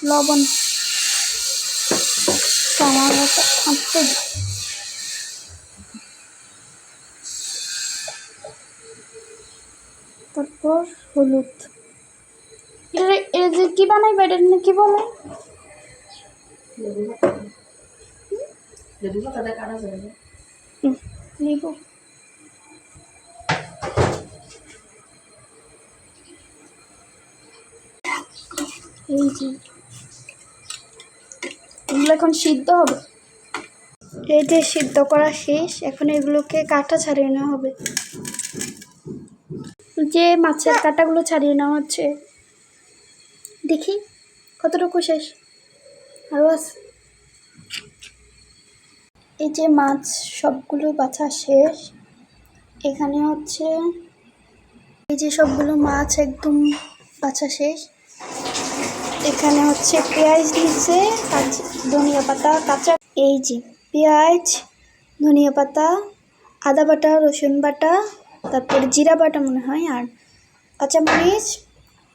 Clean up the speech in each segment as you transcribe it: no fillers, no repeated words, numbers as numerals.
লবণ তারপর হলুদ। এটা যে কি বানাইবে এটা কি বলে? লেবু। এই যে এগুলো এখন সিদ্ধ হবে। এই যে সিদ্ধ করা শেষ, এখন এগুলোকে কাঁটা ছাড়িয়ে নেওয়া হবে। যে মাছের কাঁটাগুলো ছাড়িয়ে নেওয়া হচ্ছে। দেখি কতটুকু শেষ, আরও আছে। এই যে মাছ সবগুলো বাছা শেষ। এখানে হচ্ছে এই যে সবগুলো মাছ একদম বাছা শেষ। এখানে হচ্ছে পেঁয়াজ দিচ্ছে, ধনিয়া পাতা কাঁচা। এই যে পেঁয়াজ, ধনিয়া পাতা, আদা বাটা, রসুন বাটা, তারপর জিরা বাটা মনে হয়, আর কাঁচামরিচ।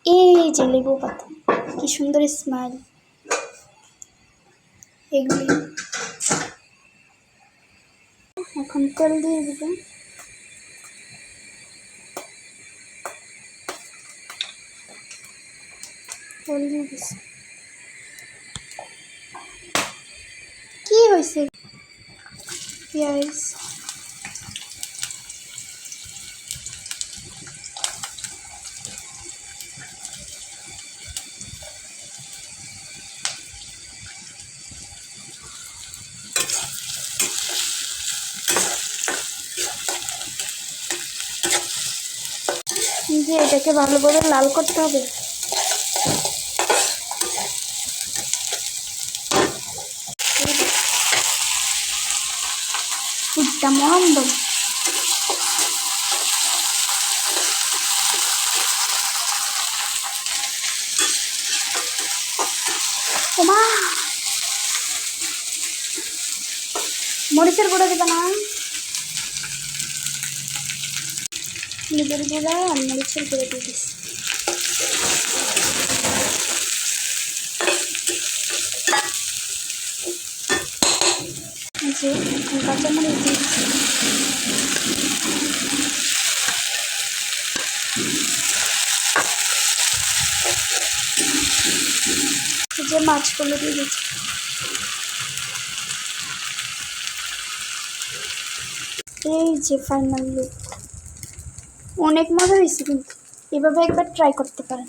এই যে লেবু পাতা, কি সুন্দর স্মেল। এগুলি এখন তেল দিয়ে দেবে। তেল দিয়ে দিচ্ছি। কি হয়েছে? পেঁয়াজ, যে এটাকে ভালোভাবে লাল করতে হবে। ফুটটা মন্দ। ওমা, মরিচের গুঁড়ো দেবে না? হলুদের গুঁড়া আর মরিচের গুঁড়ো দিয়ে দিচ্ছি। যে কাঁচামরিচ দিয়ে দিচ্ছি। যে মাছগুলো দিয়ে দিচ্ছি। এই যে ফাইনাল লুক, অনেক মজা হয়েছে। কিন্তু এভাবে একবার ট্রাই করতে পারেন।